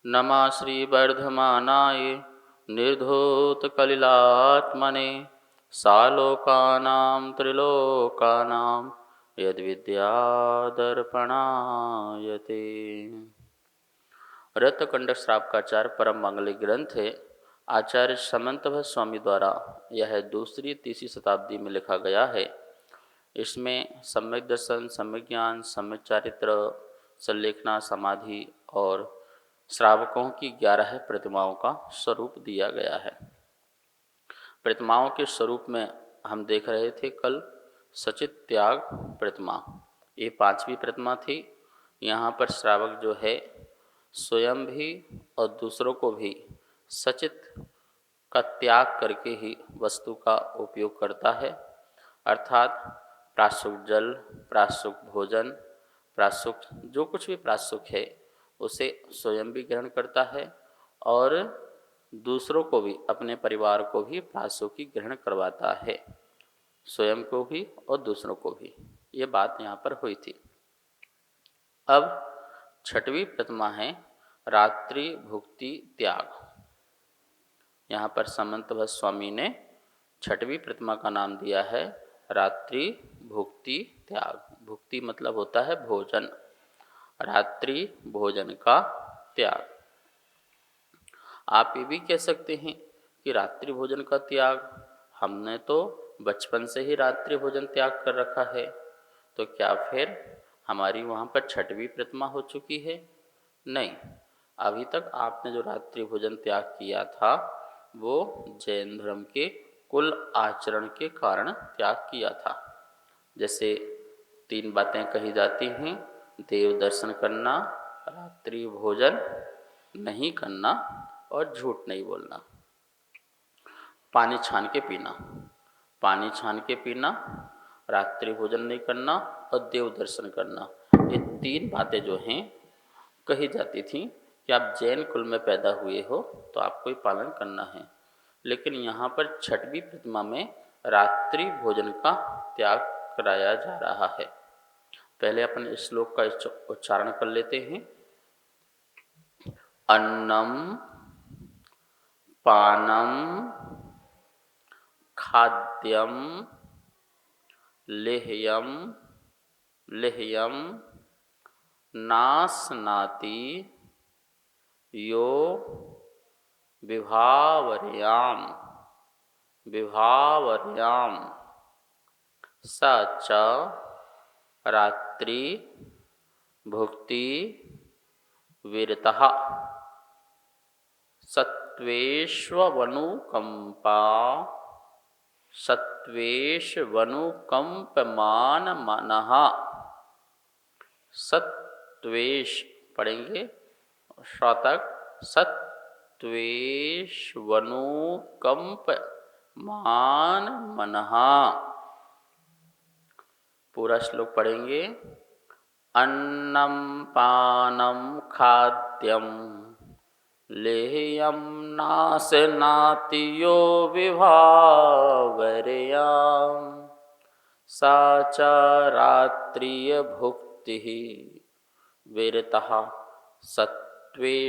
नमः श्रीवर्धमानाय निर्धूतकलिलात्मने सालोकानां त्रिलोकानां यद्विद्यादर्पणायते। रत्नकंड श्रावकाचार परम मंगली ग्रंथ है। आचार्य समंतभट्ट स्वामी द्वारा यह दूसरी तीसरी शताब्दी में लिखा गया है। इसमें सम्यक दर्शन, सम्यक ज्ञान, सम्यक चारित्र, संलेखना, समाधि और श्रावकों की 11 प्रतिमाओं का स्वरूप दिया गया है। प्रतिमाओं के स्वरूप में हम देख रहे थे कल सचित त्याग प्रतिमा, ये 5वीं प्रतिमा थी। यहाँ पर श्रावक जो है स्वयं भी और दूसरों को भी सचित का त्याग करके ही वस्तु का उपयोग करता है, अर्थात प्रासुक जल, प्रासुक भोजन, प्रासुक जो कुछ भी प्रासुक है उसे स्वयं भी ग्रहण करता है और दूसरों को भी, अपने परिवार को भी प्रासुक की ग्रहण करवाता है, स्वयं को भी और दूसरों को भी। ये बात यहाँ पर हुई थी। अब 6वीं प्रतिमा है रात्रि भुक्ति त्याग। यहाँ पर समंतभट्ट स्वामी ने 6वीं प्रतिमा का नाम दिया है रात्रि भुक्ति त्याग। भुक्ति मतलब होता है भोजन, रात्रि भोजन का त्याग। आप ये भी कह सकते हैं कि रात्रि भोजन का त्याग, हमने तो बचपन से ही रात्रि भोजन त्याग कर रखा है, तो क्या फिर हमारी वहाँ पर 6वीं प्रतिमा हो चुकी है? नहीं, अभी तक आपने जो रात्रि भोजन त्याग किया था वो जैन धर्म के कुल आचरण के कारण त्याग किया था। जैसे 3 बातें कही जाती हैं: देव दर्शन करना, रात्रि भोजन नहीं करना और झूठ नहीं बोलना। पानी छान के पीना, पानी छान के पीना, रात्रि भोजन नहीं करना और देव दर्शन करना, ये 3 बातें जो हैं कही जाती थी कि आप जैन कुल में पैदा हुए हो तो आपको ये पालन करना है। लेकिन यहाँ पर 6वीं प्रतिमा में रात्रि भोजन का त्याग कराया जा रहा है। पहले अपन इस श्लोक का उच्चारण कर लेते हैं। अन्नम पानम खाद्यम लेह्यम लेह्यम नास्नाति यो विभावर्याम विभावर्याम स च रात्रि भुक्ति विरतः सत्वेष्वनुकंपा सत्वेष्वनुकंपमान मनः। सत्वेष पढ़ेंगे श्रोतक, सत्वेष्वनुकंपमान मनः। पूरा श्लोक पढ़ेंगे। अन्नम पानम खाद्यम लेह्यम नास्नाति यो विभावर्याम सा च रात्रिय भुक्ति विरतः सत्वेष्वनुकंपमान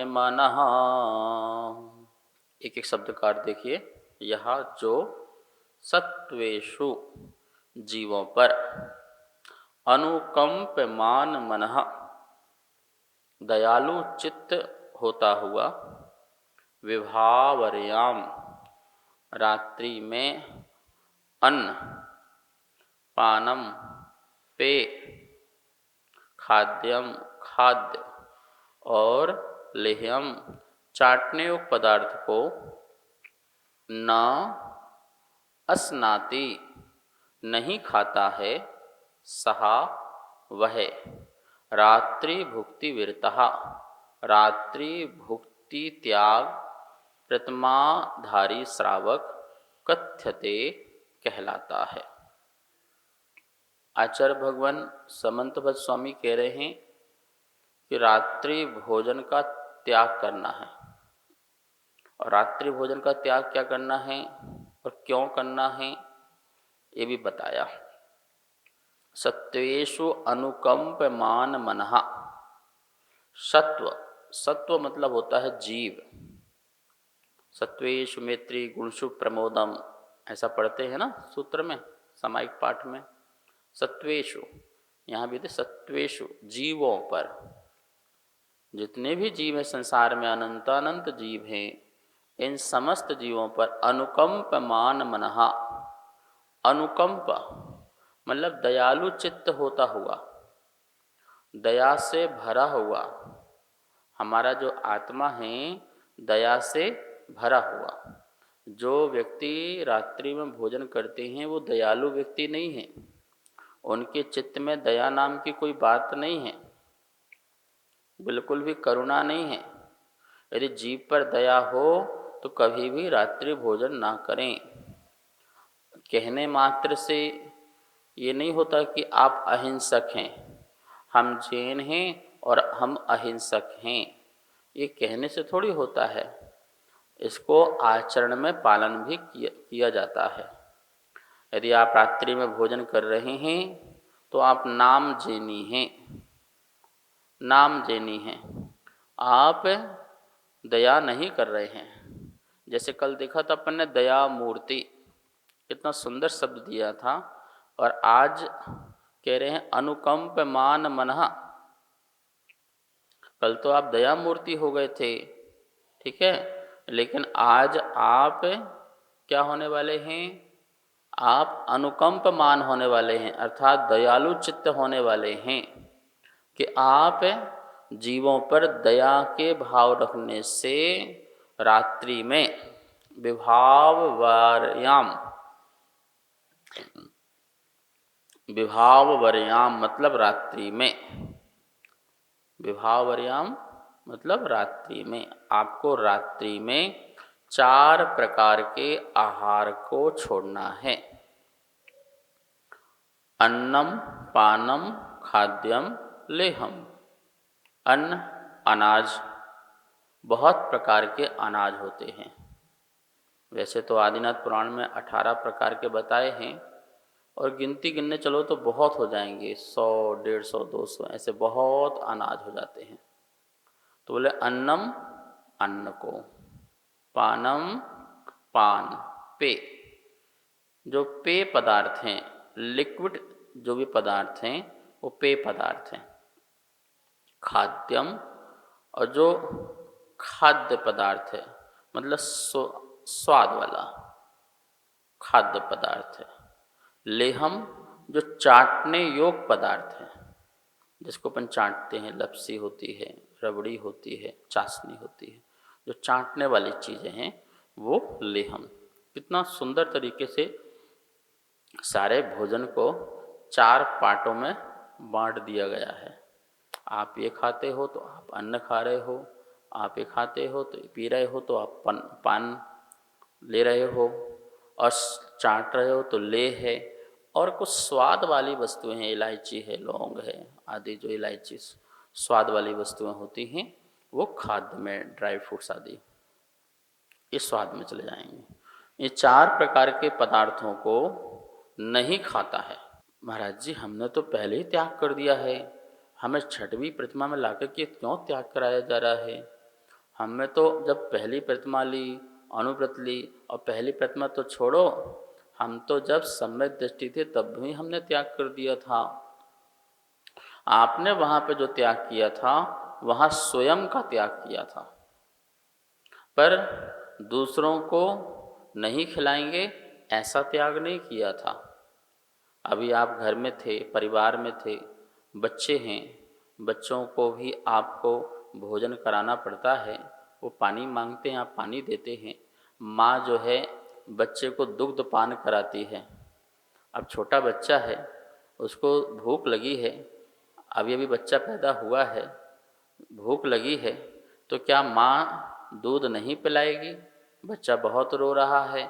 मनः। एक एक शब्द का अर्थ देखिए। यहाँ जो सत्वेषु जीवों पर, अनुकंपमान मनः दयालु चित्त होता हुआ, विभावर्याम रात्रि में अन्न, पानम पेय, खाद्यम खाद्य और लेह्यम चाटने योग्य पदार्थ को न अस्नाति नहीं खाता है, सहा वह रात्रि भुक्ति विरतः रात्रि भुक्ति त्याग प्रतिमाधारी श्रावक कथ्यते कहलाता है। आचार्य भगवान समंतभट्ट स्वामी कह रहे हैं कि रात्रि भोजन का त्याग करना है। और रात्रि भोजन का त्याग क्या करना है और क्यों करना है ये भी बताया। सत्वेषु अनुकंपमान मनः, सत्व, सत्व मतलब होता है जीव। सत्वेषु मैत्री गुणषु प्रमोदम, ऐसा पढ़ते हैं ना सूत्र में, सामायिक पाठ में। सत्वेषु, यहाँ भी थे सत्वेषु, जीवों पर, जितने भी जीव हैं संसार में, अनंत अनंत जीव हैं, इन समस्त जीवों पर अनुकंपमान मनहा, अनुकंप मतलब दयालु चित्त होता हुआ, दया से भरा हुआ, हमारा जो आत्मा है दया से भरा हुआ। जो व्यक्ति रात्रि में भोजन करते हैं वो दयालु व्यक्ति नहीं है, उनके चित्त में दया नाम की कोई बात नहीं है, बिल्कुल भी करुणा नहीं है। यदि जीव पर दया हो तो कभी भी रात्रि भोजन ना करें। कहने मात्र से ये नहीं होता कि आप अहिंसक हैं, हम जैन हैं और हम अहिंसक हैं, ये कहने से थोड़ी होता है, इसको आचरण में पालन भी किया जाता है। यदि आप रात्रि में भोजन कर रहे हैं तो आप नाम जैनी हैं, नाम जैनी हैं, आप दया नहीं कर रहे हैं। जैसे कल देखा था अपन ने दया मूर्ति, कितना सुंदर शब्द दिया था, और आज कह रहे हैं अनुकंप मान मनहा। कल तो आप दया मूर्ति हो गए थे, ठीक है, लेकिन आज आप क्या होने वाले हैं, आप अनुकंप मान होने वाले हैं, अर्थात दयालु चित्त होने वाले हैं कि आप जीवों पर दया के भाव रखने से रात्रि में विभाववर्याम, विभाववर्याम मतलब रात्रि में, विभाववर्याम मतलब रात्रि में, आपको रात्रि में 4 प्रकार के आहार को छोड़ना है। अन्नम पानम खाद्यम लेहम। अन्न, अनाज, बहुत प्रकार के अनाज होते हैं। वैसे तो आदिनाथ पुराण में 18 प्रकार के बताए हैं, और गिनती गिनने चलो तो बहुत हो जाएंगे, 100, 150, 200, ऐसे बहुत अनाज हो जाते हैं। तो बोले अन्नम, अन्न को, पानम, पान, पेय, जो पेय पदार्थ हैं, लिक्विड जो भी पदार्थ हैं वो पेय पदार्थ हैं। खाद्यम, और जो खाद्य पदार्थ है मतलब स्वाद वाला खाद्य पदार्थ है। लेहम, जो चाटने योग पदार्थ है, जिसको अपन चाटते हैं, लपसी होती है, रबड़ी होती है, चाशनी होती है, जो चाटने वाली चीज़ें हैं वो लेहम। कितना सुंदर तरीके से सारे भोजन को 4 पार्टों में बांट दिया गया है। आप ये खाते हो तो आप अन्न खा रहे हो, आप ये खाते हो तो पी रहे हो तो आप पान ले रहे हो, और चाट रहे हो तो ले है, और कुछ स्वाद वाली वस्तुएं हैं, इलायची है, लौंग है आदि, जो इलायची स्वाद वाली वस्तुएं होती हैं वो खाद्य में, ड्राई फ्रूट्स आदि इस स्वाद में चले जाएंगे। ये 4 प्रकार के पदार्थों को नहीं खाता है। महाराज जी हमने तो पहले ही त्याग कर दिया है, हमें छठवीं प्रतिमा में लाकर के क्यों त्याग कराया जा रहा है? हमें तो जब पहली प्रतिमा ली, अनुव्रत ली, और पहली प्रतिमा तो छोड़ो, हम तो जब सम्यक दृष्टि थे तब भी हमने त्याग कर दिया था। आपने वहाँ पे जो त्याग किया था वहाँ स्वयं का त्याग किया था, पर दूसरों को नहीं खिलाएंगे ऐसा त्याग नहीं किया था। अभी आप घर में थे, परिवार में थे, बच्चे हैं, बच्चों को भी आपको भोजन कराना पड़ता है, वो पानी मांगते हैं, आप पानी देते हैं। माँ जो है बच्चे को दुग्ध पान कराती है। अब छोटा बच्चा है, उसको भूख लगी है, अभी अभी बच्चा पैदा हुआ है, भूख लगी है, तो क्या माँ दूध नहीं पिलाएगी? बच्चा बहुत रो रहा है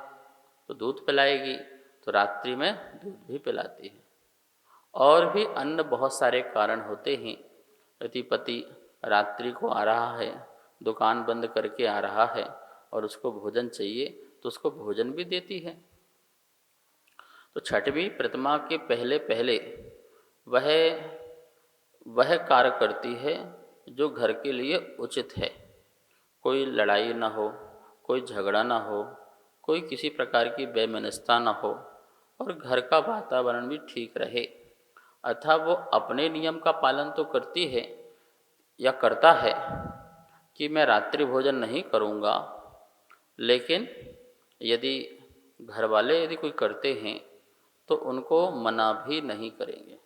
तो दूध पिलाएगी, तो रात्रि में दूध भी पिलाती है। और भी अन्य बहुत सारे कारण होते हैं। यदि पति रात्रि को आ रहा है, दुकान बंद करके आ रहा है और उसको भोजन चाहिए तो उसको भोजन भी देती है। तो छठवीं प्रतिमा के पहले पहले वह कार्य करती है जो घर के लिए उचित है। कोई लड़ाई ना हो, कोई झगड़ा ना हो, कोई किसी प्रकार की बेमिनस्ता ना हो और घर का वातावरण भी ठीक रहे। अतः वो अपने नियम का पालन तो करती है या करता है कि मैं रात्रि भोजन नहीं करूँगा, लेकिन यदि घर वाले यदि कोई करते हैं तो उनको मना भी नहीं करेंगे।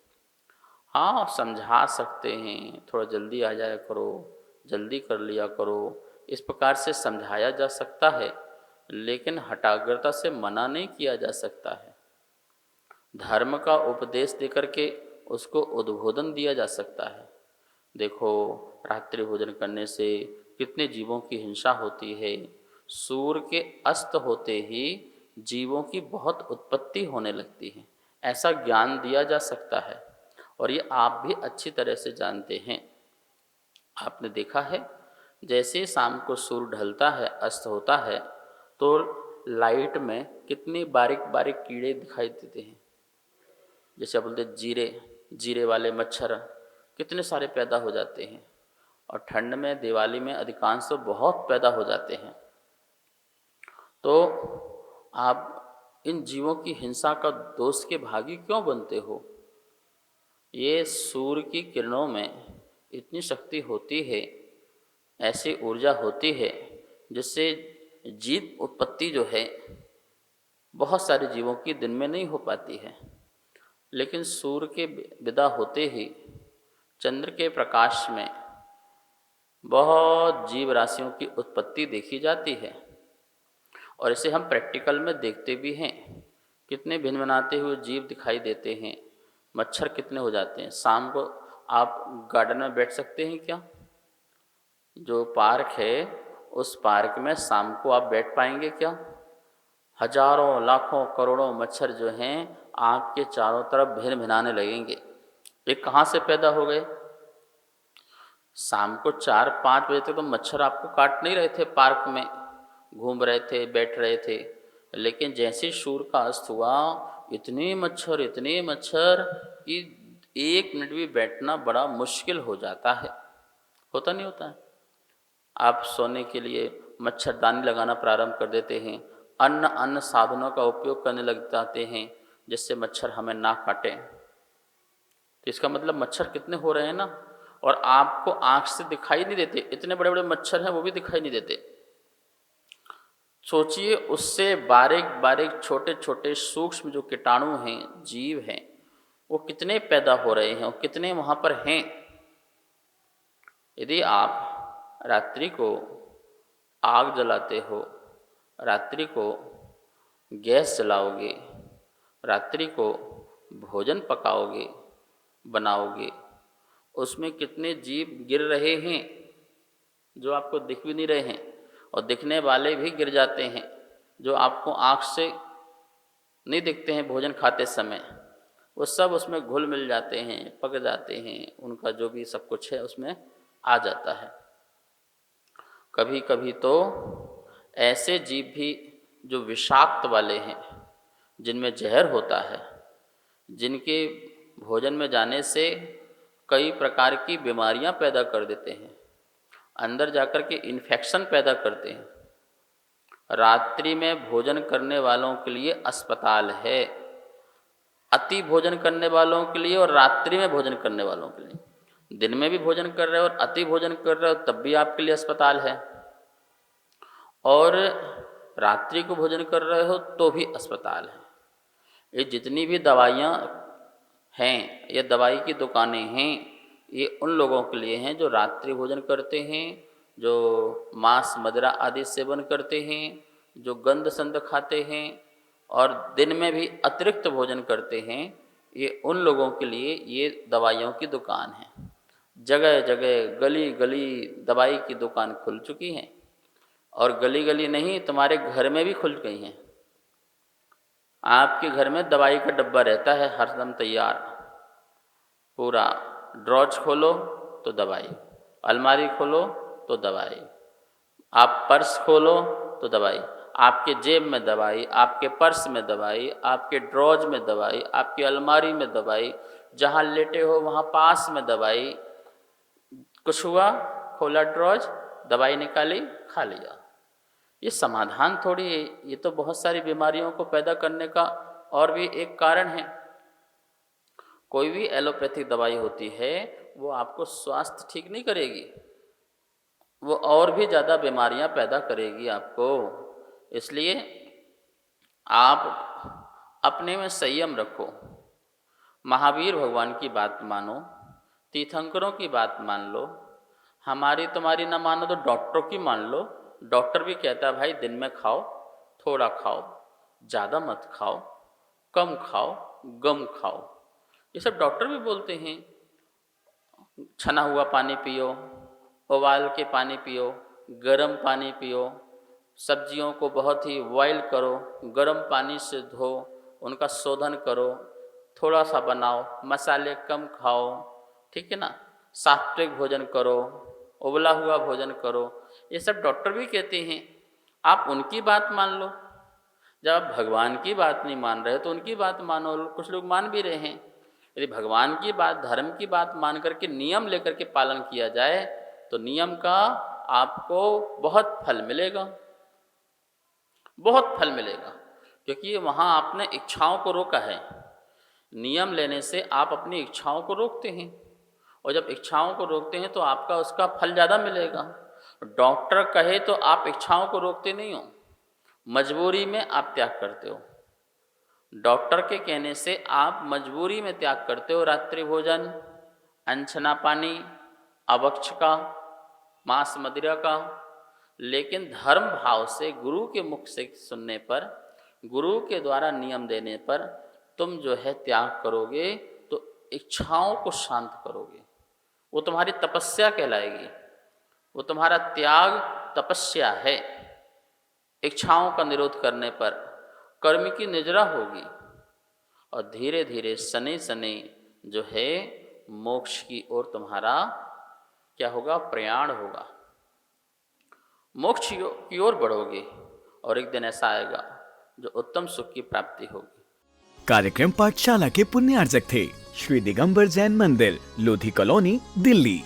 हाँ, समझा सकते हैं, थोड़ा जल्दी आ जाया करो, जल्दी कर लिया करो, इस प्रकार से समझाया जा सकता है, लेकिन हठाग्रता से मना नहीं किया जा सकता है। धर्म का उपदेश देकर के उसको उद्बोधन दिया जा सकता है। देखो, रात्रि भोजन करने से कितने जीवों की हिंसा होती है। सूर्य के अस्त होते ही जीवों की बहुत उत्पत्ति होने लगती है, ऐसा ज्ञान दिया जा सकता है और ये आप भी अच्छी तरह से जानते हैं। आपने देखा है, जैसे शाम को सूर्य ढलता है, अस्त होता है, तो लाइट में कितने बारीक बारीक कीड़े दिखाई देते हैं। जैसे आप बोलते जीरे, जीरे वाले मच्छर कितने सारे पैदा हो जाते हैं, और ठंड में दिवाली में अधिकांश तो बहुत पैदा हो जाते हैं। तो आप इन जीवों की हिंसा का दोष के भागी क्यों बनते हो? ये सूर्य की किरणों में इतनी शक्ति होती है, ऐसी ऊर्जा होती है जिससे जीव उत्पत्ति जो है बहुत सारे जीवों की दिन में नहीं हो पाती है। लेकिन सूर्य के विदा होते ही चंद्र के प्रकाश में बहुत जीव राशियों की उत्पत्ति देखी जाती है, और इसे हम प्रैक्टिकल में देखते भी हैं। कितने भिनभिनाते हुए जीव दिखाई देते हैं, मच्छर कितने हो जाते हैं। शाम को आप गार्डन में बैठ सकते हैं क्या? जो पार्क है उस पार्क में शाम को आप बैठ पाएंगे क्या? हजारों लाखों करोड़ों मच्छर जो हैं आपके चारों तरफ भिन भिनाने लगेंगे। ये कहाँ से पैदा हो गए? शाम को 4-5 बजे तक तो मच्छर आपको काट नहीं रहे थे, पार्क में घूम रहे थे, बैठ रहे थे। लेकिन जैसे सूर्य का अस्त हुआ, इतने मच्छर कि 1 मिनट भी बैठना बड़ा मुश्किल हो जाता है। होता नहीं होता है? आप सोने के लिए मच्छरदानी लगाना प्रारंभ कर देते हैं, अन्य साधनों का उपयोग करने लग जाते हैं जिससे मच्छर हमें ना काटे। तो इसका मतलब मच्छर कितने हो रहे हैं ना, और आपको आंख से दिखाई नहीं देते। इतने बड़े बड़े मच्छर हैं, वो भी दिखाई नहीं देते। सोचिए, उससे बारीक बारीक छोटे छोटे सूक्ष्म जो कीटाणु हैं, जीव हैं, वो कितने पैदा हो रहे हैं और कितने वहाँ पर हैं। यदि आप रात्रि को आग जलाते हो, रात्रि को गैस जलाओगे, रात्रि को भोजन पकाओगे, बनाओगे, उसमें कितने जीव गिर रहे हैं जो आपको दिख भी नहीं रहे हैं, और दिखने वाले भी गिर जाते हैं जो आपको आँख से नहीं दिखते हैं। भोजन खाते समय वो सब उसमें घुल मिल जाते हैं, पक जाते हैं, उनका जो भी सब कुछ है उसमें आ जाता है। कभी कभी तो ऐसे जीव भी जो विषाक्त वाले हैं, जिनमें जहर होता है, जिनके भोजन में जाने से कई प्रकार की बीमारियां पैदा कर देते हैं, अंदर जाकर के इन्फेक्शन पैदा करते हैं। रात्रि में भोजन करने वालों के लिए अस्पताल है, अति भोजन करने वालों के लिए और रात्रि में भोजन करने वालों के लिए। दिन में भी भोजन कर रहे हो और अति भोजन कर रहे हो तब भी आपके लिए अस्पताल है, और रात्रि को भोजन कर रहे हो तो भी अस्पताल है। ये जितनी भी दवाइयाँ हैं, ये दवाई की दुकानें हैं, ये उन लोगों के लिए हैं जो रात्रि भोजन करते हैं, जो मांस मदिरा आदि सेवन करते हैं, जो गंध संध खाते हैं और दिन में भी अतिरिक्त भोजन करते हैं। ये उन लोगों के लिए ये दवाइयों की दुकान है। जगह जगह गली गली दवाई की दुकान खुल चुकी हैं, और गली गली नहीं, तुम्हारे घर में भी खुल गई हैं। आपके घर में दवाई का डब्बा रहता है हरदम तैयार, पूरा। ड्रॉज खोलो तो दवाई, अलमारी खोलो तो दवाई, आप पर्स खोलो तो दवाई, आपके जेब में दवाई, आपके पर्स में दवाई, आपके ड्रॉज में दवाई, आपकी अलमारी में दवाई, जहाँ लेटे हो वहाँ पास में दवाई। कुछ हुआ, खोला ड्रॉज, दवाई निकाली, खा लिया। ये समाधान थोड़ी है, ये तो बहुत सारी बीमारियों को पैदा करने का और भी एक कारण है। कोई भी एलोपैथिक दवाई होती है वो आपको स्वास्थ्य ठीक नहीं करेगी, वो और भी ज़्यादा बीमारियां पैदा करेगी आपको। इसलिए आप अपने में संयम रखो, महावीर भगवान की बात मानो, तीर्थंकरों की बात मान लो, हमारी तुम्हारी ना मानो तो डॉक्टरों की मान लो। डॉक्टर भी कहता है भाई दिन में खाओ, थोड़ा खाओ, ज़्यादा मत खाओ, कम खाओ, गम खाओ, ये सब डॉक्टर भी बोलते हैं। छना हुआ पानी पियो, उबाल के पानी पियो, गर्म पानी पियो, सब्जियों को बहुत ही बॉयल करो, गर्म पानी से धो, उनका शोधन करो, थोड़ा सा बनाओ, मसाले कम खाओ, ठीक है ना, सात्विक भोजन करो, उबला हुआ भोजन करो, ये सब डॉक्टर भी कहते हैं। आप उनकी बात मान लो। जब आप भगवान की बात नहीं मान रहे तो उनकी बात मानो। कुछ लोग मान भी रहे हैं। यदि भगवान की बात, धर्म की बात मान करके नियम लेकर के पालन किया जाए तो नियम का आपको बहुत फल मिलेगा, बहुत फल मिलेगा, क्योंकि वहाँ आपने इच्छाओं को रोका है। नियम लेने से आप अपनी इच्छाओं को रोकते हैं, और जब इच्छाओं को रोकते हैं तो आपका उसका फल ज़्यादा मिलेगा। डॉक्टर कहे तो आप इच्छाओं को रोकते नहीं हो, मजबूरी में आप त्याग करते हो। डॉक्टर के कहने से आप मजबूरी में त्याग करते हो रात्रि भोजन, अनछना पानी, अभक्ष का, मांस मदिरा का। लेकिन धर्म भाव से गुरु के मुख से सुनने पर, गुरु के द्वारा नियम देने पर तुम जो है त्याग करोगे तो इच्छाओं को शांत करोगे। वो तुम्हारी तपस्या कहलाएगी, वो तुम्हारा त्याग तपस्या है। इच्छाओं का निरोध करने पर कर्म की निजरा होगी, और धीरे धीरे सने सने जो है मोक्ष की ओर तुम्हारा क्या होगा, प्रयाण होगा, मोक्ष की ओर बढ़ोगे, और एक दिन ऐसा आएगा जो उत्तम सुख की प्राप्ति होगी। कार्यक्रम पाठशाला के पुण्यार्जक थे श्री दिगंबर जैन मंदिर, लोधी कॉलोनी, दिल्ली।